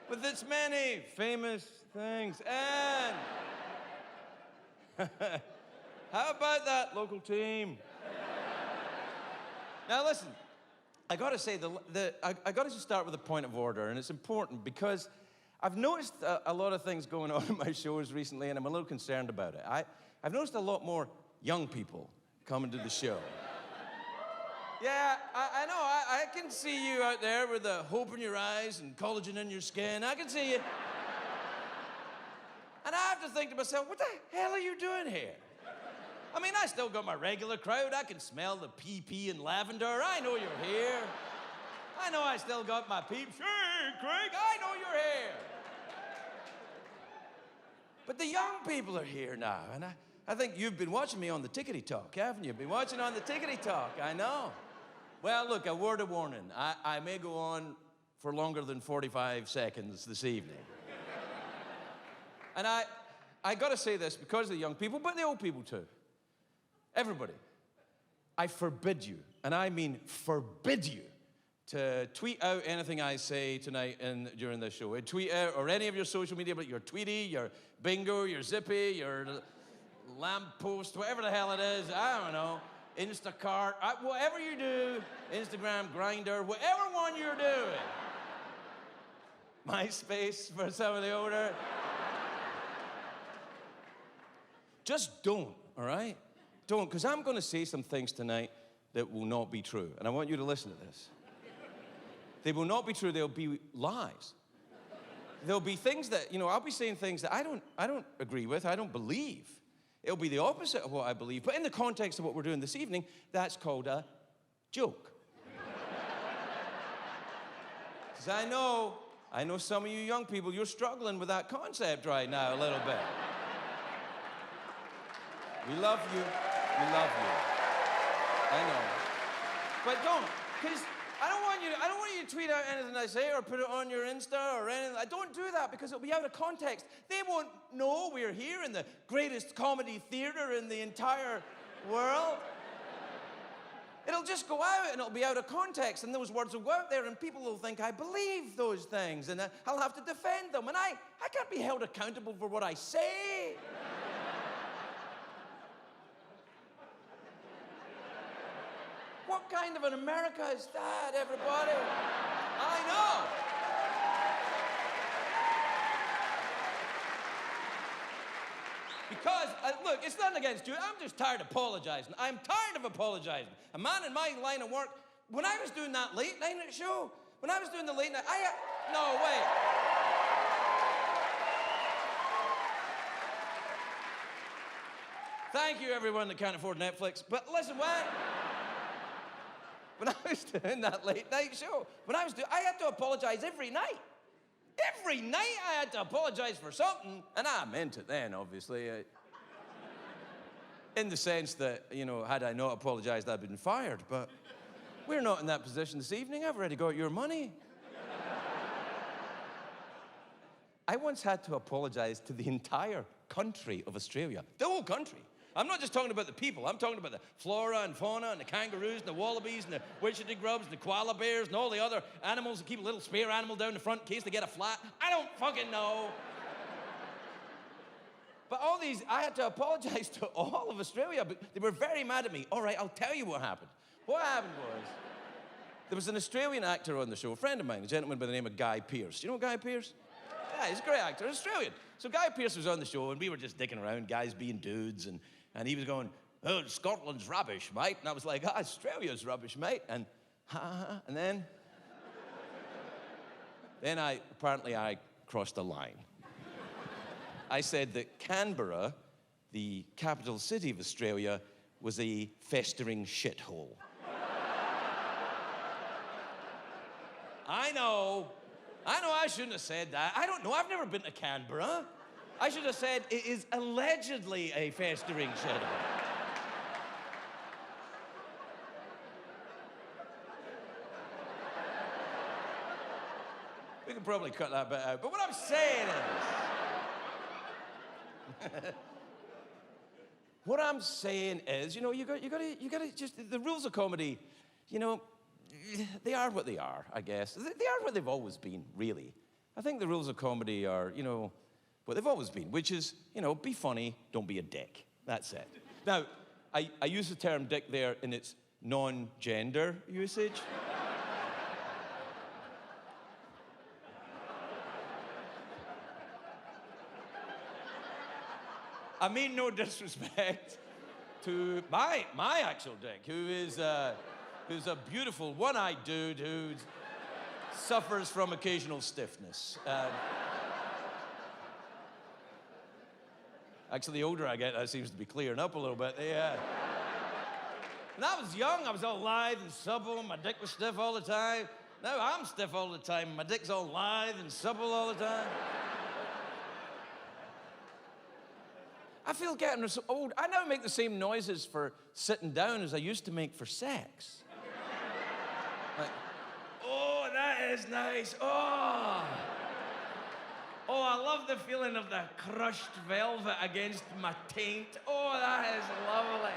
with its many famous things. And how about that local team? Now listen, I gotta say, I gotta just start with a point of order, and it's important because I've noticed a lot of things going on in my shows recently, and I'm a little concerned about it. I've noticed a lot more young people coming to the show. Yeah, I know, I can see you out there with the hope in your eyes and collagen in your skin. I can see you. And I have to think to myself, what the hell are you doing here? I mean, I still got my regular crowd. I can smell the PP and lavender. I know you're here. I know I still got my peeps. Hey, Craig, I know you're here. But the young people are here now, and I think you've been watching me on the Tickety Talk, haven't you? Been watching on the Tickety Talk, I know. Well, look, a word of warning. I may go on for longer than 45 seconds this evening. And I gotta say this because of the young people, but the old people too. Everybody, I forbid you, and I mean forbid you, to tweet out anything I say tonight during this show. Tweet out, or any of your social media, but your Tweety, your Bingo, your Zippy, your Lamppost, whatever the hell it is, I don't know, Instacart, whatever you do, Instagram, Grindr, whatever one you're doing. MySpace for some of the older. Just don't, all right? Don't, because I'm going to say some things tonight that will not be true, and I want you to listen to this. They will not be true, they'll be lies. There'll be things that, I'll be saying things that I don't agree with, I don't believe. It'll be the opposite of what I believe, but in the context of what we're doing this evening, that's called a joke. Because I know some of you young people, you're struggling with that concept right now a little bit. We love you. We love you. I know. But don't, because I don't want you to tweet out anything I say or put it on your Insta or anything. I don't do that because it'll be out of context. They won't know we're here in the greatest comedy theater in the entire world. It'll just go out and it'll be out of context, and those words will go out there and people will think I believe those things, and I'll have to defend them, and I can't be held accountable for what I say. What kind of an America is that, everybody? I know. Because, look, it's nothing against you. I'm just tired of apologizing. I'm tired of apologizing. A man in my line of work, when I was doing that late night show, no, wait. Thank you, everyone that can't afford Netflix. But listen, when I was doing that late night show, I had to apologize every night. Every night I had to apologize for something, and I meant it then, obviously. In the sense that, had I not apologized, I'd been fired, but we're not in that position this evening. I've already got your money. I once had to apologize to the entire country of Australia, the whole country. I'm not just talking about the people. I'm talking about the flora and fauna and the kangaroos and the wallabies and the witchetty grubs and the koala bears and all the other animals that keep a little spare animal down the front in case they get a flat. I don't fucking know. But all these, I had to apologize to all of Australia, but they were very mad at me. All right, I'll tell you what happened. What happened was, there was an Australian actor on the show, a friend of mine, a gentleman by the name of Guy Pearce. You know Guy Pearce? Yeah, he's a great actor, Australian. So Guy Pearce was on the show, and we were just dicking around, guys being dudes, and he was going, oh, Scotland's rubbish, mate. And I was like, Australia's rubbish, mate. And and then I crossed the line. I said that Canberra, the capital city of Australia, was a festering shithole. I know I shouldn't have said that. I don't know, I've never been to Canberra. I should have said it is allegedly a festering shithole. We can probably cut that bit out, but what I'm saying is, you gotta just, the rules of comedy, they are what they are, I guess. They are what they've always been, really. I think the rules of comedy are, what they've always been, which is, be funny, don't be a dick. That's it. Now, I use the term dick there in its non-gender usage. I mean no disrespect to my actual dick, who's a beautiful one-eyed dude who suffers from occasional stiffness. Actually, the older I get, that seems to be clearing up a little bit. Yeah. When I was young, I was all lithe and supple. My dick was stiff all the time. Now I'm stiff all the time. My dick's all lithe and supple all the time. I feel getting so old. I now make the same noises for sitting down as I used to make for sex. Like, oh, that is nice. Oh, I love the feeling of the crushed velvet against my taint. Oh, that is lovely.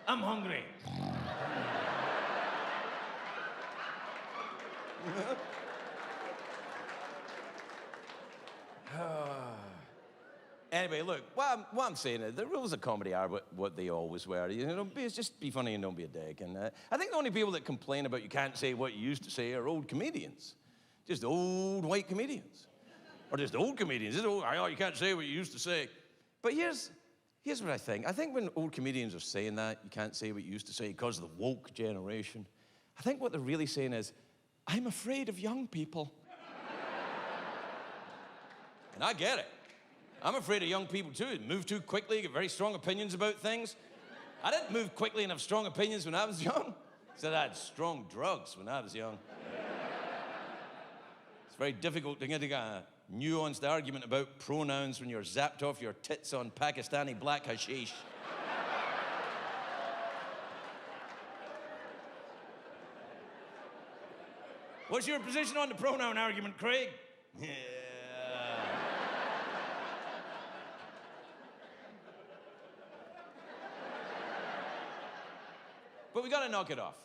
I'm hungry. Anyway, look, what I'm saying is the rules of comedy are what they always were. Just be funny and don't be a dick. And I think the only people that complain about you can't say what you used to say are old comedians. Just old white comedians. Or just old comedians. Just you can't say what you used to say. But here's what I think. I think when old comedians are saying that, you can't say what you used to say because of the woke generation, I think what they're really saying is, I'm afraid of young people. And I get it. I'm afraid of young people too. Move too quickly, get very strong opinions about things. I didn't move quickly and have strong opinions when I was young. Said I had strong drugs when I was young. It's very difficult to get a nuanced argument about pronouns when you're zapped off your tits on Pakistani black hashish. What's your position on the pronoun argument, Craig? Yeah. But we gotta knock it off.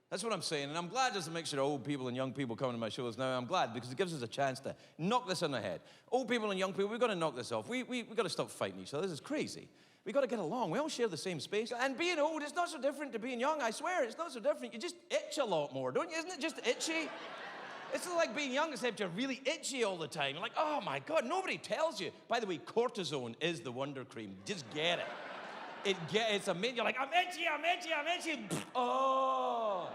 That's what I'm saying, and I'm glad there's a mixture of old people and young people coming to my shows now. I'm glad, because it gives us a chance to knock this on the head. Old people and young people, we've got to knock this off. We got to stop fighting each other. This is crazy. We got to get along. We all share the same space. And being old is not so different to being young, I swear. It's not so different. You just itch a lot more, don't you? Isn't it just itchy? It's like being young, except you're really itchy all the time. You're like, oh my God, nobody tells you. By the way, cortisone is the wonder cream. Just get it. It's amazing. You're like, I'm itchy. Oh.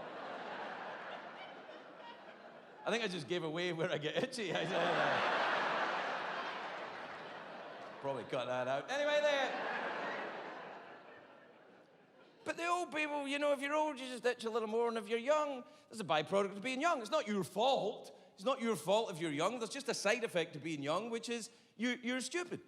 I think I just gave away where I get itchy. Probably cut that out. Anyway, there. But the old people, if you're old, you just itch a little more. And if you're young, that's a byproduct of being young. It's not your fault. It's not your fault if you're young. There's just a side effect to being young, which is you're stupid.